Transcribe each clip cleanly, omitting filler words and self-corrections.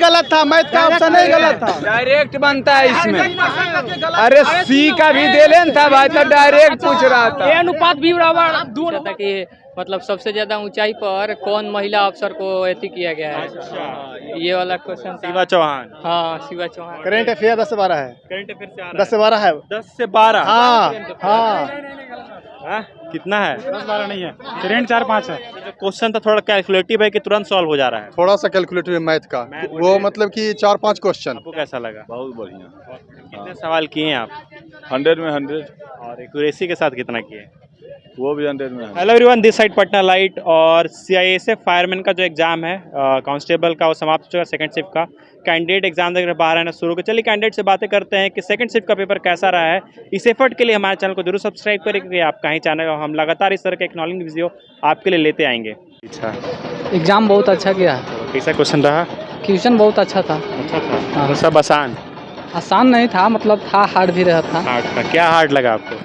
गलत था, मैथ का ऑप्शन नहीं गलत था। डायरेक्ट बनता है इसमें। अरे सी का भी दे लेन था भाई, तो डायरेक्ट पूछ रहा था। अनुपात भी बराबर दोनों तक ये मतलब सबसे ज्यादा ऊंचाई पर कौन महिला अफसर को एथी किया गया है। अच्छा, ये वाला क्वेश्चन शिवा चौहान। हाँ शिवा चौहान। करेंट अफेयर 10 से 12 है। करंट अफेयर से आ 10 से 12 है। 10 से 12। हाँ हाँ, कितना है? 10-12 नहीं है, करेंट 4-5 है। जो क्वेश्चन था थोड़ा कैलकुलेटिव है कि तुरंत सॉल्व हो जा रहा है? थोड़ा सा कैलकुलेटिव है मैथ का, वो मतलब कि 4-5 क्वेश्चन। आपको कैसा लगा? बहुत बढ़िया। कितने सवाल किए हैं आप? 100 में 100, और एक्यूरेसी के साथ कितना किए? वो भी 100 में 100। Hello everyone, this side Patna light. और CISF फायरमैन का जो एग्जाम है कांस्टेबल का, वो समाप्त हो चुका। सेकंड शिफ्ट का कैंडिडेट एग्जाम देकर बाहर आना शुरू हो। चलिए कैंडिडेट से बातें करते हैं कि सेकंड शिफ्ट का पेपर कैसा रहा है। इस एफर्ट के लिए हमारे चैनल को जरूर सब्सक्राइब करें, क्योंकि आपका ही चैनल है, हम लगातार इस तरह के एक्नॉलेजिंग वीडियो आपके लिए लेते आएंगे। अच्छा, एग्जाम बहुत अच्छा गया। कैसा क्वेश्चन रहा? क्वेश्चन बहुत अच्छा था। अच्छा था। हाँ। तो सब आसान? आसान नहीं था, मतलब था, हार्ड भी रहा था। हार्ड था? क्या हार्ड लगा आपको?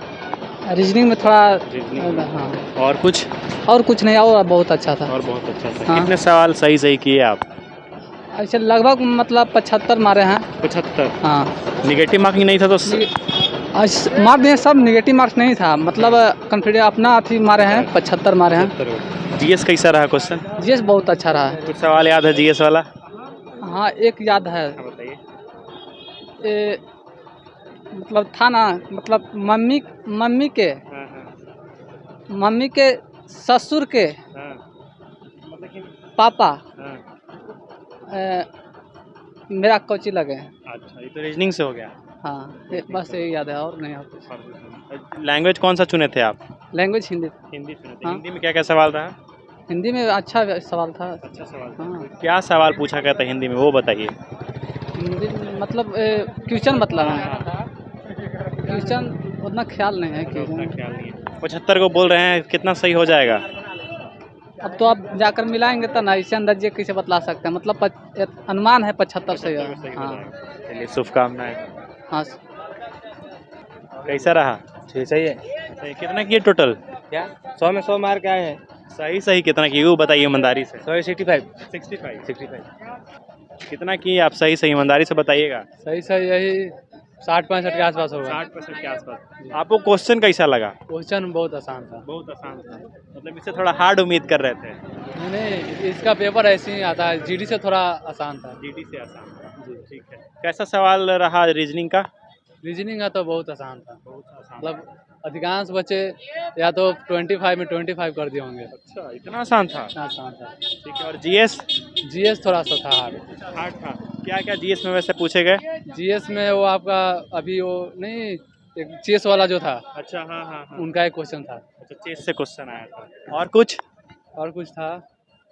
रीजनिंग में थोड़ा रीजनिंग। हाँ। और कुछ? और कुछ नहीं, और बहुत अच्छा था। और बहुत अच्छा था। हाँ। कितने सवाल सही सही किए आप? ऐसे लगभग मतलब 75 मारे हैं। 75? हाँ। निगेटिव मार्किंग नहीं था तो मार दिए सब, निगेटिव मार्क्स नहीं था, मतलब कॉन्फिडेंस अपना अथी मारे हैं, 75 मारे हैं। जीएस कैसा रहा क्वेश्चन? जीएस बहुत अच्छा रहा है। कुछ सवाल याद है जीएस वाला? हाँ एक याद है। बताइए। ए, मतलब था ना, मतलब मम्मी के ससुर के पापा मेरा कोची लगे। अच्छा, ये तो रीजनिंग से हो गया। हाँ बस यही याद है, और नहीं और कुछ। लैंग्वेज कौन सा चुने थे आप? लैंग्वेज हिंदी। हिंदी चुने थे। हाँ। हिंदी में क्या क्या सवाल रहा? हिंदी में अच्छा सवाल था। अच्छा सवाल। हाँ। क्या सवाल पूछा गया था हिंदी में, वो बताइए। हिंदी में मतलब क्वेश्चन मतलब है, क्वेश्चन उतना ख्याल नहीं है उतना क्वेश्चन। ख्याल नहीं है। 75 को बोल रहे हैं, कितना सही हो जाएगा? अब तो आप जाकर मिलाएंगे तो ना, इसे अंदाजे कैसे बतला सकते हैं, मतलब अनुमान है 75 सही है। हाँ चलिए, शुभकामनाएं। हाँ कैसा रहा? ठीक सही है। सही। कितना किए टोटल? क्या 100 में 100 मार्क आए हैं? सही सही कितना किए वो बताइए ईमानदारी से। 165। 65। कितना किए आप? सही सही ईमानदारी से बताइएगा। सही सही यही 60-65 के आसपास होगा। 60% के आसपास। आपको क्वेश्चन कैसा लगा? क्वेश्चन बहुत आसान था। बहुत आसान था, मतलब इससे थोड़ा हार्ड उम्मीद कर रहे थे? नहीं, इसका पेपर ऐसे ही आता है, जीडी से थोड़ा आसान था। जीडी से आसान था जी, ठीक है। कैसा सवाल रहा रीजनिंग का? रीजनिंग का तो बहुत आसान था, मतलब अधिकांश बच्चे या तो 25 में 25 कर दिए होंगे। अच्छा, इतना आसान था? इतना आसान था। ठीक है। और जीएस थोड़ा सा था हार्ड। हार्ड था? क्या क्या जीएस में वैसे पूछे गए? जीएस में वो आपका अभी वो नहीं, एक चेस वाला जो था, अच्छा, हाँ हाँ हाँ। उनका एक क्वेश्चन था। अच्छा, चेस से क्वेश्चन आया था। और कुछ? और कुछ था।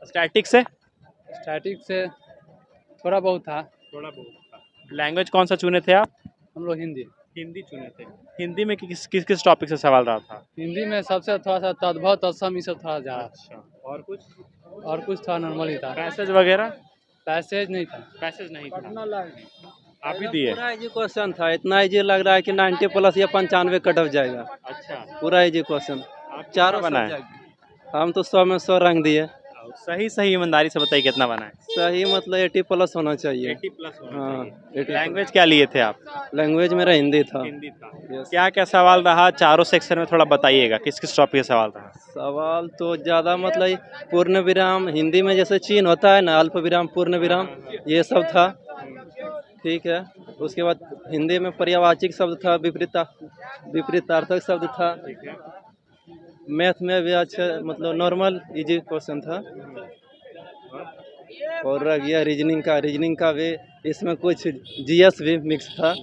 स्टैटिक से? स्टैटिक से थोड़ा बहुत था। थोड़ा बहुत था। लैंग्वेज कौन सा चुने थे आप? हम लोग हिंदी चुने थे। हिंदी में किस टॉपिक से सवाल रहा था? हिंदी में सबसे थोड़ा सा तद्भव तत्सम ये सब थोड़ा जा। अच्छा, और कुछ? और कुछ था, नॉर्मल ही था। पैसेज वगैरह? पैसेज नहीं था। पैसेज नहीं था। आप भी दिए? पूरा इजी क्वेश्चन था, इतना इजी लग रहा है कि 90 प्लस या 95 कट ऑफ जाएगा। अच्छा, पूरा इजी क्वेश्चन। आप चारों बनाए? सब्जेक्ट हम तो 100 में 100 रंग दिए। सही सही ईमानदारी से बताइए कितना बना है? सही मतलब 80 प्लस होना चाहिए। 80 प्लस हाँ 80। लैंग्वेज क्या लिए थे आप? लैंग्वेज मेरा हिंदी था। हिंदी था। Yes। क्या क्या सवाल रहा चारों सेक्शन में, थोड़ा बताइएगा किस किस टॉपिक का सवाल रहा? सवाल तो ज़्यादा मतलब पूर्ण विराम, हिंदी में जैसे चिन्ह होता है ना, अल्प विराम, पूर्ण विराम, ये सब था। ठीक है। उसके बाद हिंदी में पर्यायवाची शब्द था, विपरीतार्थक शब्द था। मैथ में भी अच्छा, मतलब नॉर्मल इजी क्वेश्चन था। और रह गया रीजनिंग का भी, इसमें कुछ जीएस भी मिक्स था।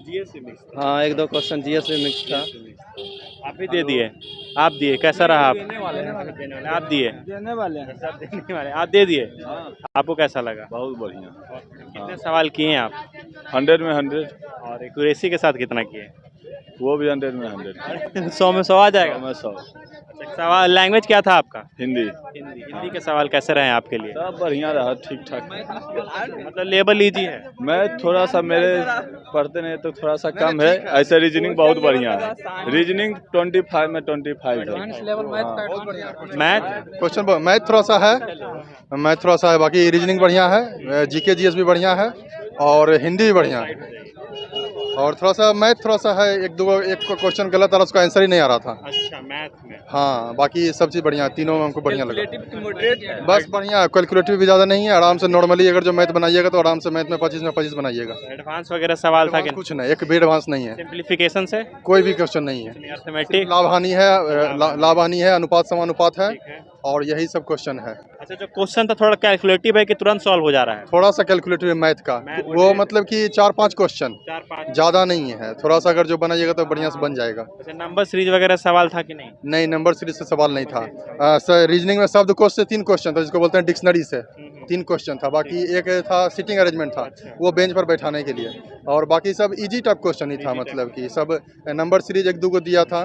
हाँ, 1-2 क्वेश्चन जीएस भी मिक्स था। आप भी दे दिए? आप दिए? कैसा रहा? आप देने वाले हैं। आप दिए? देने वाले हैं। सब देने वाले आप दे दिए? आपको कैसा लगा? बहुत बढ़िया। कितने सवाल किए आप? 100 में 100, और एक्यूरेसी के साथ कितना किए? वो भी 100 में 100। 100 में 100 आ जाएगा? 100 में 100। अच्छा, सवाल लैंग्वेज क्या था आपका? हिंदी। हिंदी के सवाल कैसे रहे आपके लिए? सब बढ़िया रहा, ठीक ठाक। मतलब लेवल इजी है? मैं थोड़ा सा, मेरे पढ़ते नहीं तो थोड़ा सा कम है। ऐसे रीजनिंग बहुत बढ़िया है। रीजनिंग 25 में 25 है। मैथ? क्वेश्चन मैथ थोड़ा सा है, बाकी रीजनिंग बढ़िया है, जीके जीएस भी बढ़िया है। और हिंदी भी बढ़िया, और थोड़ा सा मैथ थोड़ा सा है, एक क्वेश्चन गलत आ रहा, उसका आंसर ही नहीं आ रहा था। अच्छा, मैथ में। हाँ, बाकी सब चीज़ बढ़िया, तीनों में हमको बढ़िया लगा। बस बढ़िया, कैलकुलेटिव भी ज़्यादा नहीं है, आराम से नॉर्मली अगर जो मैथ बनाइएगा तो आराम से मैथ में 25 बनाइएगा। एडवांस वगैरह सवाल था कि कुछ नहीं, एक भी एडवांस नहीं है, सिंप्लीफिकेशन से कोई भी क्वेश्चन नहीं है। अर्थमेटिक लाभ हानि है, अनुपात समानुपात है, और यही सब क्वेश्चन है। अच्छा, जो क्वेश्चन था थोड़ा कैलकुलेटिव है कि तुरंत सॉल्व हो जा रहा है? थोड़ा सा कैलकुलेटिव मैथ का, वो मतलब कि 4-5 क्वेश्चन, 4-5 ज़्यादा नहीं है। थोड़ा सा अगर जो बनाइएगा तो बढ़िया से बन जाएगा। अच्छा, नंबर सीरीज वगैरह सवाल था कि नहीं? नहीं, नंबर सीरीज से सवाल नहीं था। रीजनिंग में शब्दकोश से 3 क्वेश्चन था, जिसको बोलते हैं डिक्शनरी से 3 क्वेश्चन था। बाकी एक था सिटिंग अरेंजमेंट था, वो बेंच पर बैठाने के लिए, और बाकी सब इजी टाइप क्वेश्चन ही था। मतलब कि सब नंबर सीरीज 1-2 को दिया था,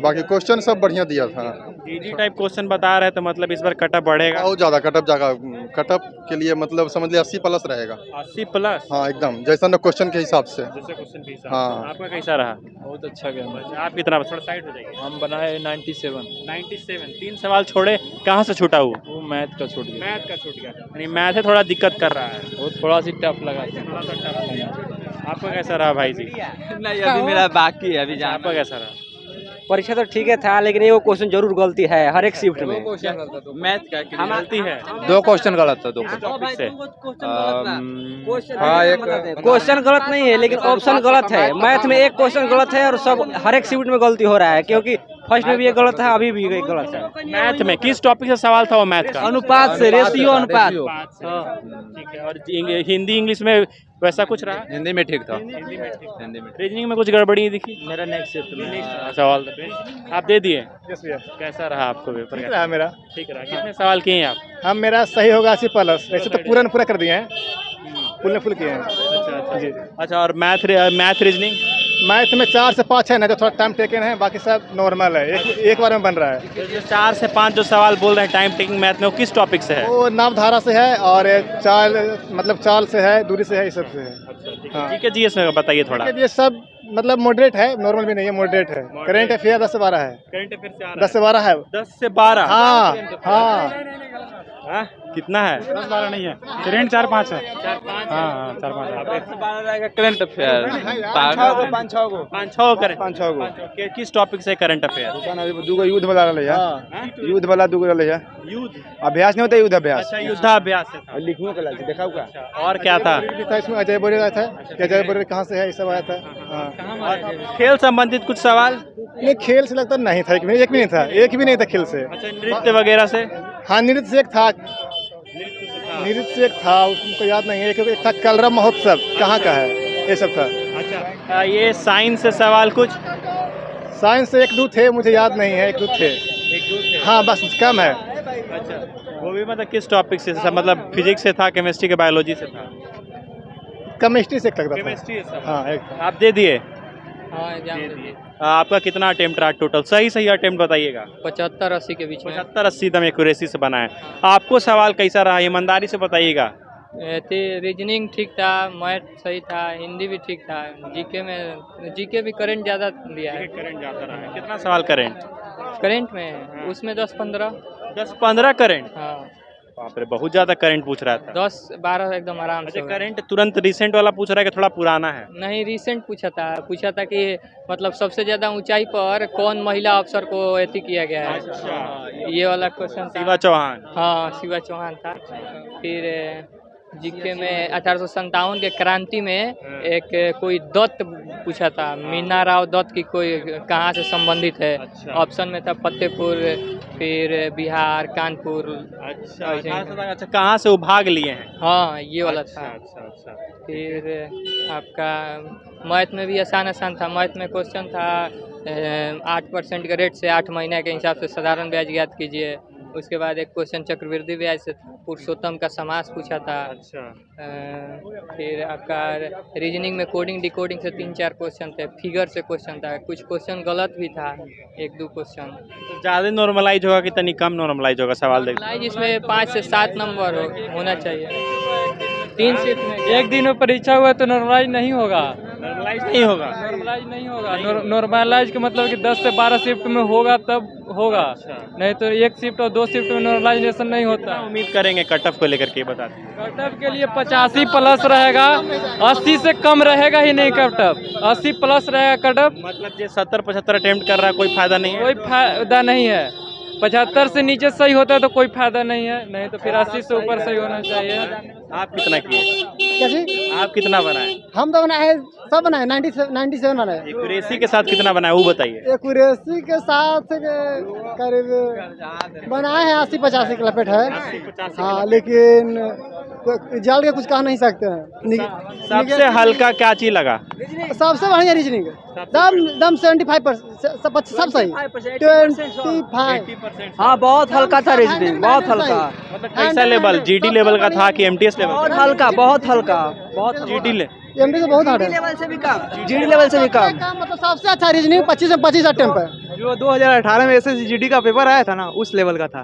बाकी क्वेश्चन सब बढ़िया दिया था। इजी टाइप क्वेश्चन बता रहे हैं तो मतलब इस बार कटअप बढ़ेगा? बहुत ज़्यादा कटअप जाएगा। कटअप के लिए मतलब समझ लिया 80+ रहेगा। 80+? हाँ, एकदम जैसा ना क्वेश्चन के हिसाब से। जैसे क्वेश्चन भी हाँ। आपका कैसा रहा? बहुत अच्छा गया। अच्छा, आप कितना, थोड़ा साइड हो जाइए। हम बनाए 97। 97, 3 सवाल छोड़े, कहाँ से छूटा वो मैथ का छूट गया। मैथ का छूट गया, यानी मैथ है थोड़ा दिक्कत कर रहा है, वो थोड़ा सी टफ लगा। थोड़ा सा टफ लगा। आपका कैसा रहा भाई जी? नहीं, अभी मेरा बाकी है, अभी आपका कैसा रहा? परीक्षा तो ठीक है था, लेकिन वो क्वेश्चन जरूर गलती है हर एक शिफ्ट में। मैथ का गलती है? 2 क्वेश्चन गलत था, 2 टॉपिक से। हाँ, एक क्वेश्चन गलत नहीं है, लेकिन ऑप्शन गलत है। मैथ में एक क्वेश्चन गलत है, और सब हर एक शिफ्ट में गलती हो रहा है, क्योंकि फर्स्ट में भी एक गलत है, अभी भी एक गलत है। मैथ में किस टॉपिक से सवाल था वो मैथ का? अनुपात से, रेशियो अनुपात। ठीक है, और हिंदी इंग्लिश में वैसा कुछ रहा? हिंदी में ठीक था। हिंदी में ठीक। हिंदी में रीजनिंग में कुछ गड़बड़ी दिखी? मेरा नेक्स्ट शिफ्ट में सवाल आप दे दिए? यस भैया, कैसा रहा आपको पेपर? ठीक रहा मेरा। ठीक रहा। कितने सवाल किए हैं आप? हम मेरा सही होगा 80+, वैसे तो पूरा कर दिए हैं, फुल किए हैं। अच्छा जी। अच्छा, और मैथ रीजनिंग? मैथ में 4 से 5 है ना, जो थोड़ा टाइम टेकन है, बाकी सब नॉर्मल है, एक बार में बन रहा है। जो 4 से 5 जो सवाल बोल रहे हैं टाइम टेकिंग मैथ में, वो किस टॉपिक से है? वो नामधारा से है, और चाल से है, दूरी से है, ये सब से है। हाँ। ठीक है जी, इसमें बताइए थोड़ा। ये सब मतलब मॉडरेट है, नॉर्मल भी नहीं है, मॉडरेट है। करंट अफेयर 10 से 12 है। करंट अफेयर से आ रहा 10 से 12 है। 10 से 12? हाँ हाँ। हाँ, कितना है? 10-12 नहीं है, करंट 4-5 है। 4-5? हाँ, 4-5 रहेगा करंट अफेयर। 5-6 करंट। 5-6 गो। किस टॉपिक से करंट अफेयर? 2 युद्ध वाला रहा, युद्ध वाला 2 रहा, युद्ध अभ्यास नहीं होता, युद्ध अभ्यास। अच्छा, युद्धाभ्यास से था। लिखने का देखा होगा। और क्या था? इसमें अजय बोरे आया था, कि अजय बोरे कहाँ से है, ये सब आया था। हाँ। और खेल संबंधित कुछ सवाल? नहीं, खेल से लगता नहीं था, एक भी नहीं था खेल से। अच्छा, नृत्य वगैरह से? हाँ, नृत्य से एक था, उसको याद नहीं है। एक था कलरव महोत्सव, कहाँ का है, ये सब था। अच्छा, ये साइंस से सवाल कुछ? साइंस से 1-2 थे, मुझे याद नहीं है, 1-2 थे। हाँ, बस कम है। अच्छा, वो भी मतलब किस टॉपिक से? मतलब फिजिक्स से था, केमिस्ट्री के, बायोलॉजी से था? केमिस्ट्री से एक लगता था। केमिस्ट्री से। हाँ, एक। आप दे दिए? हाँ, एग्जाम दे दिए। आपका कितना अटेम्प्ट रहा टोटल? सही अटेम्प्ट बताइएगा। 75-80 के बीच में। 75-80 एकदम एक्यूरेसी से बना है। आपको सवाल कैसा रहा, ईमानदारी से बताइएगा। रीजनिंग ठीक था, मैथ सही था, हिंदी भी ठीक था। जीके भी करंट ज़्यादा दिया है। करंट ज़्यादा रहा है। कितना सवाल करंट में उसमें 10-15। 10-15 करंट? हाँ। बाप रे, बहुत ज़्यादा करंट पूछ रहा था। 10-12 एकदम आराम से। अच्छा, करंट तुरंत रिसेंट वाला पूछ रहा है कि थोड़ा पुराना है? नहीं, रिसेंट पूछा था कि मतलब सबसे ज़्यादा ऊंचाई पर कौन महिला अफसर को एथी किया गया है। अच्छा, ये वाला क्वेश्चन था। शिवा चौहान? हाँ, शिवा चौहान था। फिर जीके में 1857 के क्रांति में एक कोई दत्त पूछा था, मीना राव दत्त की कोई कहाँ से संबंधित है। अच्छा। ऑप्शन में था फतेहपुर, फिर बिहार, कानपुर। अच्छा, कहाँ से वो भाग लिए हैं? हाँ, ये वाला अच्छा, था। अच्छा। फिर आपका मैथ में भी आसान था। मैथ में क्वेश्चन था 8% के रेट से 8 महीने के हिसाब से साधारण ब्याज ज्ञात कीजिए। उसके बाद एक क्वेश्चन चक्रवृद्धि ब्याज से पुरुषोत्तम का समास पूछा था। अच्छा। फिर आपका रीजनिंग में कोडिंग डिकोडिंग से 3-4 क्वेश्चन थे। फिगर से क्वेश्चन था, कुछ क्वेश्चन गलत भी था, 1-2 क्वेश्चन। तो ज़्यादा नॉर्मलाइज होगा कि तनी कम नॉर्मलाइज होगा सवाल? देख, इसमें 5 से 7 नंबर होना चाहिए। 3 शिफ्ट में एक दिन में परीक्षा हुआ तो नॉर्मलाइज नहीं होगा। नॉर्मलाइज नहीं होगा। नॉर्मलाइज नहीं होगा। नॉर्मलाइज का मतलब कि 10 से 12 शिफ्ट में होगा तब होगा, नहीं तो एक शिफ्ट और 2 शिफ्ट में नॉर्मलाइजेशन नहीं होता। उम्मीद करेंगे कट ऑफ को लेकर के बता दें। कट ऑफ के लिए 85 प्लस रहेगा, 80 से कम रहेगा ही नहीं कट ऑफ, 80 प्लस रहेगा कट ऑफ। मतलब ये 70-75 अटेम्प्ट कर रहा है, कोई फायदा नहीं है। कोई फायदा नहीं है। 75 से नीचे सही होता है तो कोई फायदा नहीं है, नहीं तो फिर 80 से ऊपर सही होना चाहिए। आप कितना किए? कैसे आप कितना बनाए? हम तो बनाए सब बनाए 97 बनाए। एक्यूरेसी के साथ कितना बनाए वो बताइए। एक्यूरेसी के साथ करीब बनाए हैं 80-85 की लपेट है। 80-85 हाँ, लेकिन रिजल्ट के कुछ कह नहीं सकते हैं। सबसे हल्का क्या चीज लगा? सबसे बढ़िया रीजनिंग दम 75% सब सही 25। हाँ बहुत हल्का था रीजनिंग, बहुत हल्का, मतलब कैसा लेवल? जीडी लेवल का था कि एमटीएस लेवल? बहुत हल्का, बहुत हल्का, बहुत जीडी ले एमडी से बहुत हार्ड है, लेवल से भी कम, जीडी लेवल से भी कम। मतलब सबसे अच्छा रीजनिंग 25 से 25 अटेम्प्ट है। जो 2018 में एसएसजीडी का पेपर आया था ना, उस लेवल का था।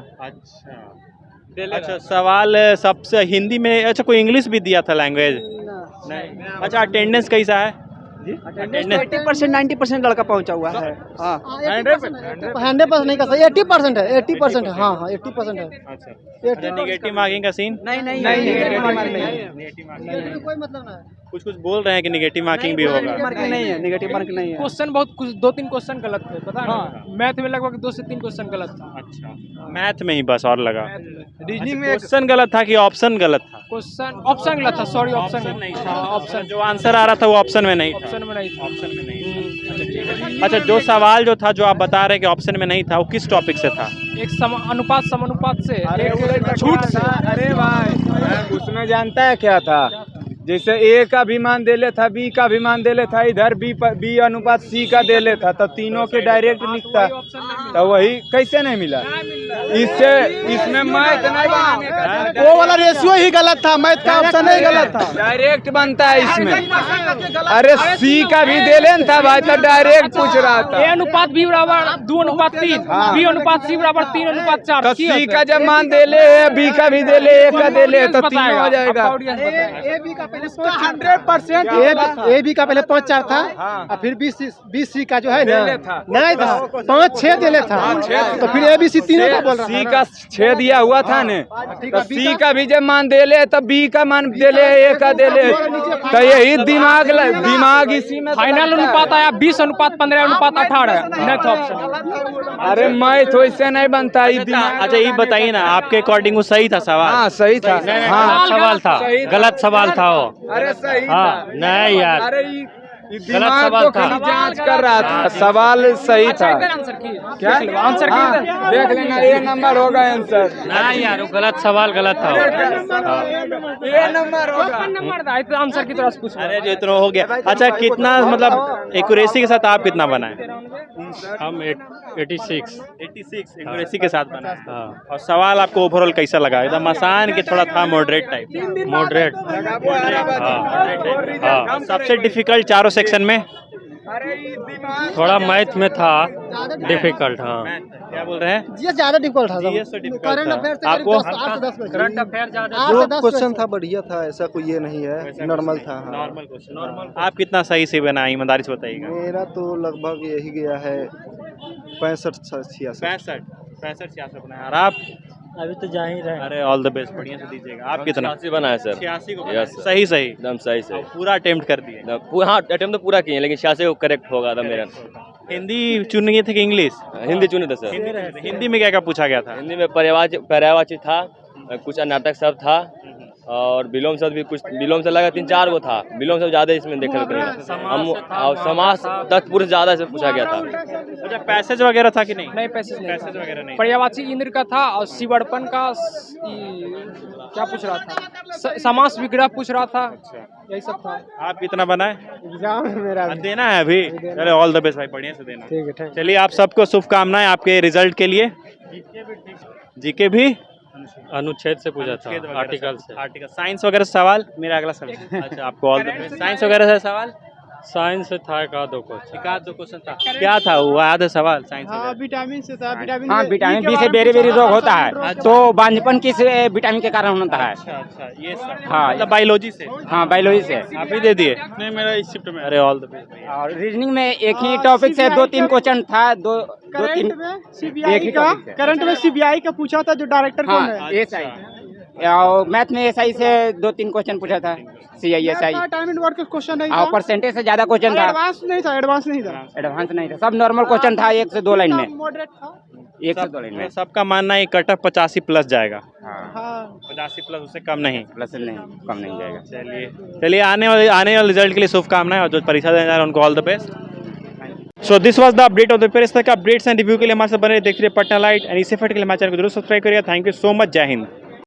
अच्छा सवाल सबसे हिंदी में, अच्छा कोई इंग्लिश भी दिया था लैंग्वेज? नहीं। अच्छा अटेंडेंस कैसा है? अटेंडेंस 80% 90% लड़का पहुंचा हुआ है। हाँ 100% नहीं कर सकते, 80% है, 80% है। हाँ 80% है। अच्छा निगेटिव मार्किंग का सीन? नहीं, कोई मतलब नहीं है। कुछ बोल रहे हैं कि निगेटिव मार्किंग भी होगा। मार्किंग नहीं है, निगेटिव मार्किंग नहीं है। क्वेश्चन बहुत कुछ 2-3 क्वेश्चन गलत थे, पता है? मैथ में लगभग 2 से 3 क्वेश्चन गलत था। अच्छा मैथ में ही बस और लगा? रीजनिंग में क्वेश्चन गलत था कि ऑप्शन गलत था? क्वेश्चन ऑप्शन गलत था, सॉरी ऑप्शन नहीं था। ऑप्शन जो आंसर आ रहा था वो ऑप्शन में नहीं था? ऑप्शन में नहीं था। ऑप्शन में नहीं था। अच्छा ठीक है। अच्छा जो सवाल जो था, जो आप बता रहे कि ऑप्शन में नहीं था, वो किस टॉपिक से था? एक अनुपात समानुपात से, एक झूठ से। अरे भाई उसमें जानता है क्या था? जैसे ए का भी मान दे ले था, बी का भी मान दे ले था, इधर बी अनुपात सी का दे ले था, तो तीनों के डायरेक्ट लिखता, तो वही कैसे नहीं मिला? इससे इसमें मैथ नहीं, वो वाला रेशियो ही गलत था, मैथ का ऑप्शन नहीं गलत था। डायरेक्ट बनता है इसमें। अरे सी का भी दे लेन था भाई, तो डायरेक्ट पूछ रहा था। ए अनुपात बी बराबर 2:3, बी अनुपात सी बराबर 3:4। तो सी का जब मान दे ले, बी का भी दे ले, ए का दे ले, तो तीनों हो जाएगा। 100% ए बी का पहले 5-4 था, और फिर बी सी का जो है ना नहीं था, 5-6 दे ले था, तो फिर ए बी सी तीनों का बोल रहा सी का 6 दिया हुआ था ने, तो सी का भी जब मान दे ले, तब बी का मान दे ले, ए का दे ले, तो यही दिमाग इसी में। फाइनल अनुपात आया 20:15:18 नेक्स्ट ऑप्शन। अरे मैथ वैसे नहीं बनता। अच्छा ये बताइए ना, आपके अकॉर्डिंग वो सही था सवाल? हाँ सही था। हाँ सवाल था, गलत सवाल था वो। अरे सही हाँ नहीं यार, अरे दिमाग को खाली जांच कर रहा था, सवाल सही था। क्या आंसर देख लेना, ए नंबर होगा आंसर। नहीं यार वो गलत सवाल गलत था। ए नंबर होगा आंसर की तरह से पूछ। अरे जो इतना हो गया। अच्छा कितना मतलब एक्यूरेसी के साथ आप कितना बनाए? हम 86 एक्यूरेसी के साथ बनाए। और सवाल आपको ओवरऑल कैसा लगा? एकदम आसान कि थोड़ा था मॉडरेट टाइप? मॉडरेट। हाँ। सबसे डिफिकल्ट चारों सेक्शन में? थोड़ा मैथ में था डिफिकल्ट। हाँ क्या बोल रहे हैं? जीएस ज्यादा डिफिकल्ट था। जीएस तो difficult करंट था। अफेयर से आपको? 8 से 10 करंट अफेयर ज्यादा जो क्वेश्चन था बढ़िया था, ऐसा कोई ये नहीं है, नॉर्मल था। हाँ। Normal question. आप कितना सही से बनाए, ईमानदारी से बताइएगा? मेरा तो लगभग यही गया है 65-66। 65-66 बनाए। और आप? अभी तो जा ही रहे। अरे ऑल द बेस्ट, बढ़िया से दीजिएगा। आप कितना? 86 बनाया सर। 86 को Yes, sir. सही सही एकदम सही सही। पूरा अटेम्प्ट कर दिए? हाँ अटेम्प्ट तो पूरा किए, लेकिन 86 को करेक्ट होगा था मेरा। हिंदी चुन गए थे कि इंग्लिश? हिंदी चुने थे सर। हिंदी में क्या क्या पूछा गया था? हिंदी में पर्यायवाची था, कुछ नाटक सब था, और विलोम शब्द भी कुछ, विलोम से लगा 3-4 वो था। विलोम शब्द ज्यादा इसमें देखे हम, और समास तत्पुरुष ज्यादा से पूछा गया था। अच्छा पैसेज वगैरह था कि नहीं? नहीं, पैसेज वगैरह नहीं। पर्यायवाची इंद्र का था, और शिवड़पन का क्या पूछ रहा था, समास विग्रह पूछ रहा था, यही सब था। आप कितना बनाए? एग्जाम मेरा देना है अभी? चले ऑल द बेस्ट भाई, बढ़िया से देना। ठीक है। चलिए आप सबको शुभकामनाएं आपके रिजल्ट के लिए। जीके भी अनुच्छेद से पूछा था, आर्टिकल से। आर्टिकल साइंस वगैरह से सवाल? मेरा अगला सवाल। अच्छा आपको ऑल द बेस्ट। साइंस वगैरह से सवाल? साइंस से था एक आध दो क्वेश्चन। एक आध दो क्वेश्चन था, क्या था वो याद है सवाल साइंस में? विटामिन से था, हाँ विटामिन बी से बेरी बेरी रोग होता है, तो बांझपन किस विटामिन के कारण होता है? अच्छा ये सब हाँ मतलब बायोलॉजी से हाँ बायोलॉजी से। आप ही दे दिए? नहीं, मेरा इस शिफ्ट में। अरे ऑल द बेस्ट। और रीजनिंग में एक ही टॉपिक से 2-3 क्वेश्चन था, दो तीन करंट में एक सीबीआई ही का, topic है। करंट में सीबीआई का पूछा था जो डायरेक्टर कौन है। हाँ एसआई, और मैथ में एसआई से 2-3 क्वेश्चन पूछा था, CI SI, time and work question नहीं और था, परसेंटेज से ज्यादा क्वेश्चन था, एडवांस नहीं था, एडवांस नहीं था, एडवांस नहीं था, सब नॉर्मल क्वेश्चन था, 1 से 2 लाइन में, मॉडरेट था। 1 से 2 लाइन में। सबका मानना है कट ऑफ 85 प्लस जाएगा। हाँ 85 प्लस, उससे कम नहीं। प्लस नहीं, कम नहीं जाएगा। चलिए आने वाले रिजल्ट के लिए शुभकामनाएं, और जो परीक्षा देने जा रहे हैं उनको all the best. So this was the update of the paper. इस तरह के अपडेट्स एंड रिव्यू के लिए हमारे साथ बने देखते रहिए पटना लाइट, एंड इसी फट के लिए हमारे चैनल को जरूर सब्सक्राइब करिएगा। थैंक यू सो मच, जय हिंद।